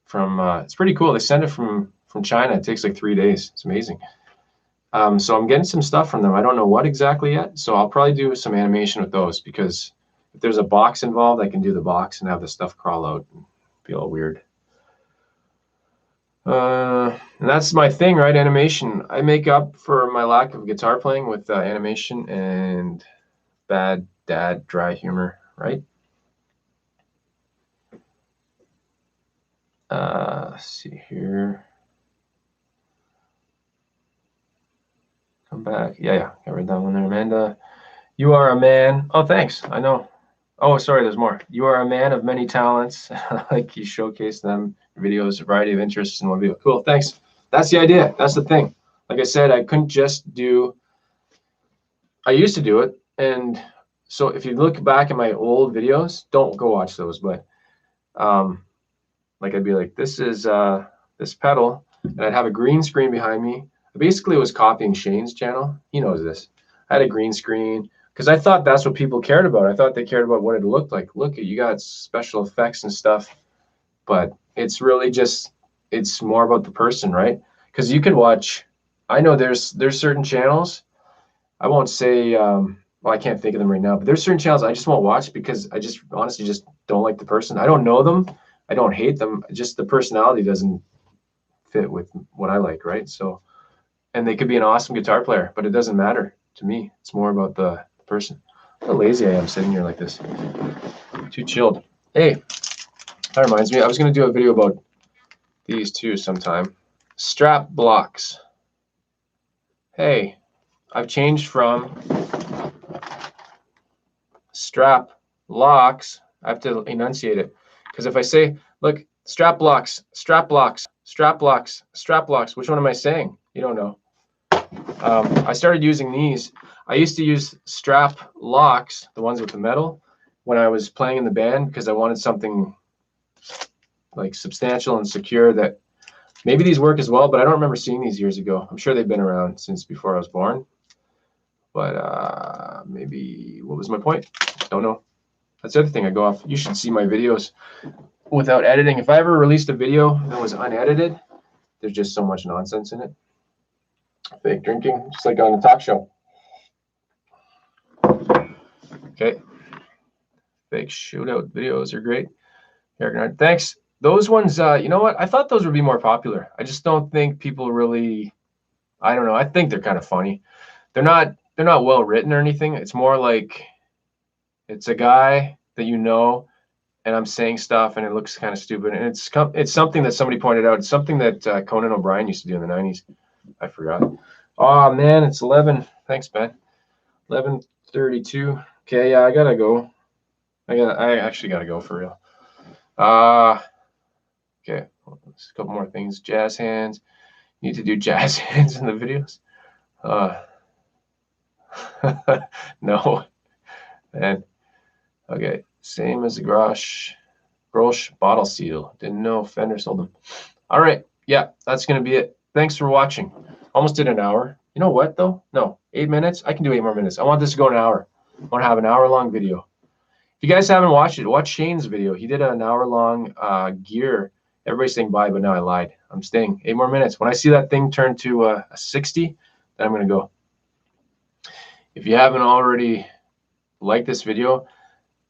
from. It's pretty cool. They send it from China. It takes like 3 days. It's amazing. So I'm getting some stuff from them. I don't know what exactly yet. So I'll probably do some animation with those, because if there's a box involved, I can do the box and have the stuff crawl out and be all weird. And that's my thing, right? Animation. I make up for my lack of guitar playing with animation and bad dad dry humor, right? Let's see here. Come back. Yeah, I read that one there. Amanda, you are a man. Oh, thanks. I know. Oh, sorry, there's more. You are a man of many talents. Like, you showcase them, videos, a variety of interests in one video. Cool, thanks. That's the idea. That's the thing. Like I said, I couldn't just do. I used to do it, and so if you look back at my old videos, don't go watch those. But like, I'd be like, this is this pedal, and I'd have a green screen behind me. Basically, it was copying Shane's channel. He knows this. I had a green screen because I thought that's what people cared about. I thought they cared about what it looked like. Look, you got special effects and stuff, but it's really just, it's more about the person, right? Because you can watch. I know there's certain channels. I won't say. Well, I can't think of them right now, but there's certain channels I just won't watch because I just honestly just don't like the person. I don't know them. I don't hate them. Just the personality doesn't fit with what I like, right? So, and they could be an awesome guitar player, but it doesn't matter to me. It's more about the person. How lazy I am sitting here like this. Too chilled. Hey, that reminds me, I was going to do a video about these two sometime. Strap blocks. Hey, I've changed from strap locks. I have to enunciate it, because if I say, look, Strap blocks, strap blocks, strap blocks, strap blocks. Which one am I saying? You don't know. I started using these. I used to use strap locks, the ones with the metal, when I was playing in the band because I wanted something like substantial and secure. That maybe these work as well, but I don't remember seeing these years ago. I'm sure they've been around since before I was born. But maybe, what was my point? Don't know. That's the other thing I go off. You should see my videos without editing. If I ever released a video that was unedited, there's just so much nonsense in it. Fake drinking, just like on the talk show. Okay. Fake shootout videos are great. Thanks. Those ones, you know what? I thought those would be more popular. I just don't think people really, I don't know. I think they're kind of funny. They're not well written or anything. It's more like it's a guy that you know, and I'm saying stuff and it looks kind of stupid. And it's something that somebody pointed out. It's something that Conan O'Brien used to do in the 90s. I forgot. Oh man, it's 11. Thanks, Ben. 11:32. Okay, yeah, I gotta go. I actually gotta go for real. Okay, a couple more things. Jazz hands. Need to do jazz hands in the videos. No. And okay, same as the Grosh bottle seal. Didn't know Fender sold them. All right, yeah, that's gonna be it. Thanks for watching. Almost did an hour. You know what though? No, 8 minutes. I can do 8 more minutes. I want this to go an hour. I want to have an hour-long video. If you guys haven't watched it, watch Shane's video. He did an hour-long gear. Everybody's saying bye, but now I lied. I'm staying 8 more minutes. When I see that thing turn to a 60, then I'm gonna go. If you haven't already liked this video,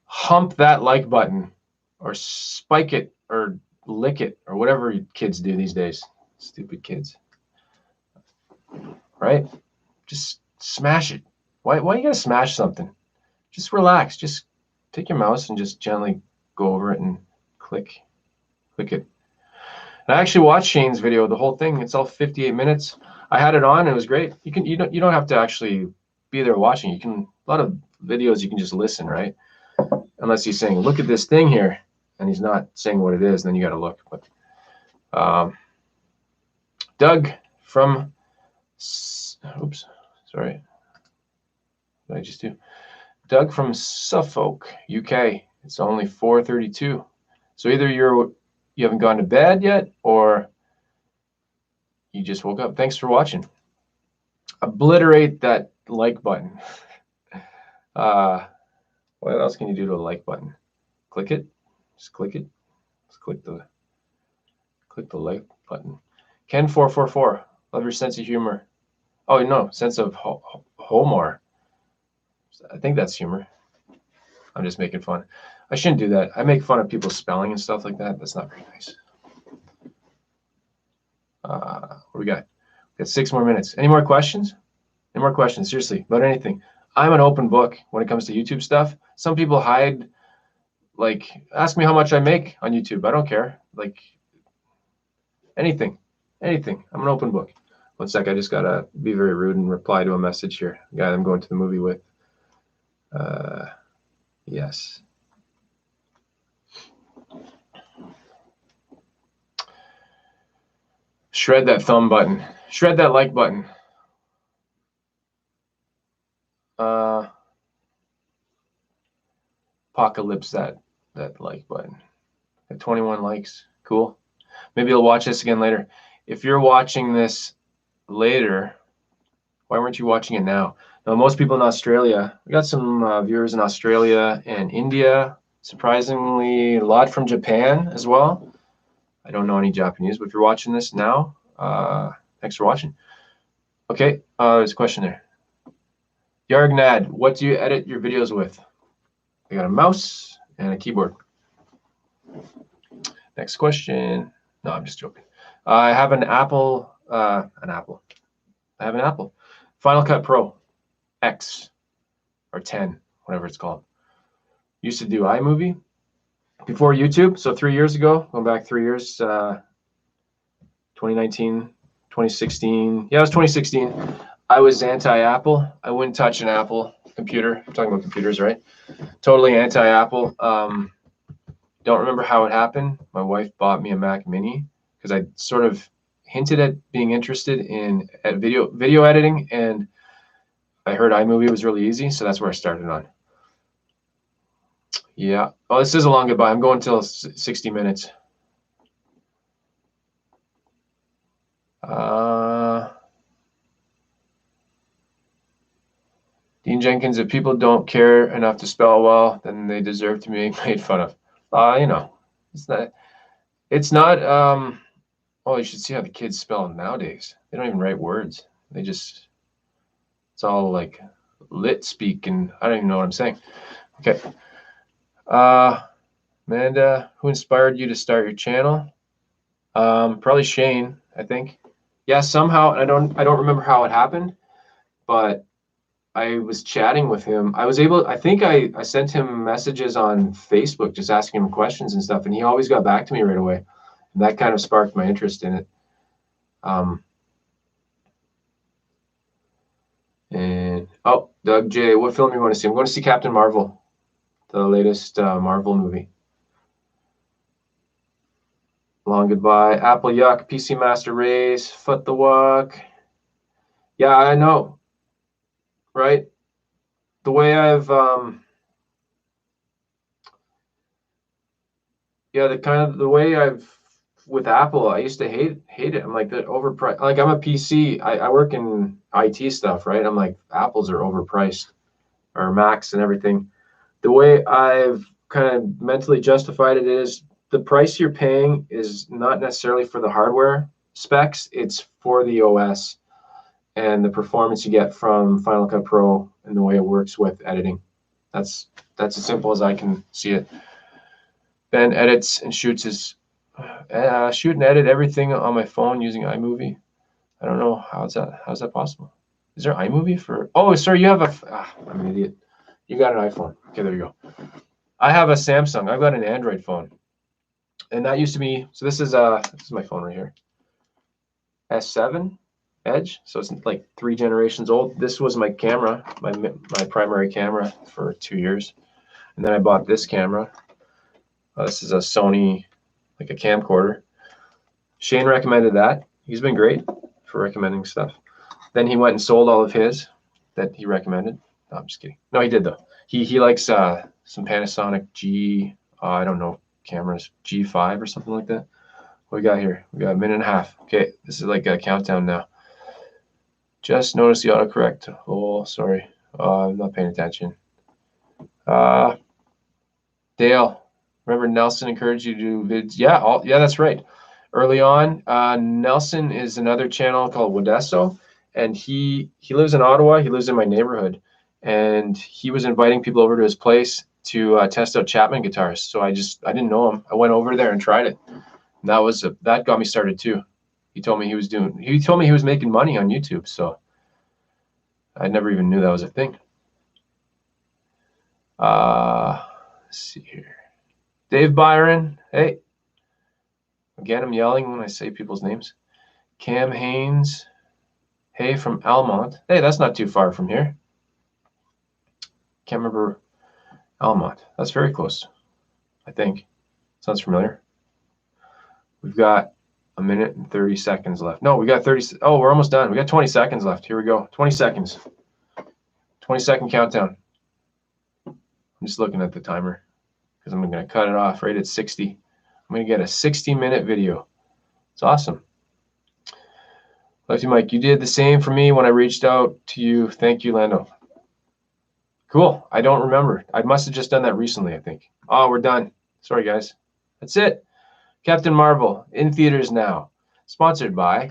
hump that like button, or spike it, or lick it, or whatever kids do these days. Stupid kids. Right? Just smash it. Why you gotta smash something? Just relax. Just take your mouse and just gently go over it and click it. And I actually watched Shane's video, the whole thing. It's all 58 minutes. I had it on. It was great. You don't have to actually be there watching. You can, a lot of videos you can just listen, right? Unless he's saying, look at this thing here, and he's not saying what it is, then you got to look. But Doug from, oops, sorry. What did I just do? Doug from Suffolk, UK. It's only 4:32. So either you haven't gone to bed yet, or you just woke up. Thanks for watching. Obliterate that like button. What else can you do to a like button? Click it. Just click it. Just click the like button. Ken444. Love your sense of humor. Oh no, sense of humor. I think that's humor. I'm just making fun. I shouldn't do that. I make fun of people's spelling and stuff like that. That's not very nice. What do we got? We got 6 more minutes. Any more questions? Any more questions? Seriously, about anything. I'm an open book when it comes to YouTube stuff. Some people hide, like, ask me how much I make on YouTube. I don't care. Like, anything. I'm an open book. One sec, I just gotta be very rude and reply to a message here. The guy I'm going to the movie with. Yes. Shred that thumb button. Shred that like button. Apocalypse that like button. At 21 likes. Cool. Maybe you'll watch this again later. If you're watching this later, why weren't you watching it now? Now, most people in Australia, we got some viewers in Australia and India. Surprisingly, a lot from Japan as well. I don't know any Japanese, but if you're watching this now, thanks for watching. Okay, there's a question there. Yargnad, what do you edit your videos with? I got a mouse and a keyboard. Next question. No, I'm just joking. I have an Apple. I have an Apple. Final Cut Pro X or 10, whatever it's called. Used to do iMovie before YouTube. So 3 years ago, going back 3 years, 2019, 2016. Yeah, it was 2016. I was anti-Apple. I wouldn't touch an Apple computer. I'm talking about computers, right? Totally anti-Apple. Don't remember how it happened. My wife bought me a Mac Mini because I sort of hinted at being interested in video editing, and I heard iMovie was really easy, so that's where I started on. Yeah. Oh, this is a long goodbye. I'm going till 60 minutes. Dean Jenkins, if people don't care enough to spell well, then they deserve to be made fun of. You know, it's not, oh, you should see how the kids spell nowadays. They don't even write words. It's all like lit speak, and I don't even know what I'm saying. Okay. Amanda, who inspired you to start your channel? Probably Shane, I think. Yeah, somehow, I don't remember how it happened, but I was chatting with him. I think I sent him messages on Facebook just asking him questions and stuff, and he always got back to me right away. And that kind of sparked my interest in it. And oh, Doug J, what film you want to see? I'm going to see Captain Marvel, the latest Marvel movie. Long goodbye. Apple Yuck, PC Master Race, Foot the Walk. Yeah, I know. Right? The way I've the way I've with Apple, I used to hate it. I'm like, they're overpriced. Like, I'm a PC. I work in IT stuff, right? I'm like, Apples are overpriced, or Macs and everything. The way I've kind of mentally justified it is the price you're paying is not necessarily for the hardware specs. It's for the OS and the performance you get from Final Cut Pro and the way it works with editing. That's as simple as I can see it. Ben edits and shoots his shoot and edit everything on my phone using iMovie. I don't know how's that possible. Is there iMovie for? Oh, sorry, you have I'm an idiot. You got an iPhone. Okay, there you go. I have a Samsung. I've got an Android phone, and that used to be. So this is my phone right here. S7 Edge. So it's like 3 generations old. This was my camera, my primary camera for 2 years, and then I bought this camera. This is a Sony, like a camcorder. Shane recommended that. He's been great for recommending stuff. Then he went and sold all of his that he recommended. No, I'm just kidding. No, he did though. He likes some Panasonic I don't know, cameras, G5 or something like that. What we got here? We got a minute and a half. Okay, this is like a countdown now. Just noticed the autocorrect. Oh, sorry. I'm not paying attention. Dale, remember Nelson encouraged you to do vids? Yeah, yeah, that's right. Early on, Nelson is another channel called Wodesso, and he lives in Ottawa. He lives in my neighborhood, and he was inviting people over to his place to test out Chapman guitars. So I didn't know him. I went over there and tried it. And that got me started too. He told me he was making money on YouTube. So I never even knew that was a thing. Let's see here. Dave Byron. Hey. Again, I'm yelling when I say people's names. Cam Haynes. Hey, from Almont. Hey, that's not too far from here. Can't remember Almont. That's very close, I think. Sounds familiar. We've got a minute and 30 seconds left. No, we got 30. Oh, we're almost done. We got 20 seconds left. Here we go. 20 seconds. 20-second countdown. I'm just looking at the timer because I'm going to cut it off right at 60. I'm going to get a 60-minute video. It's awesome. Lefty Mike, you did the same for me when I reached out to you. Thank you, Lando. Cool. I don't remember. I must have just done that recently, I think. Oh, we're done. Sorry, guys. That's it. Captain Marvel in theaters now. Sponsored by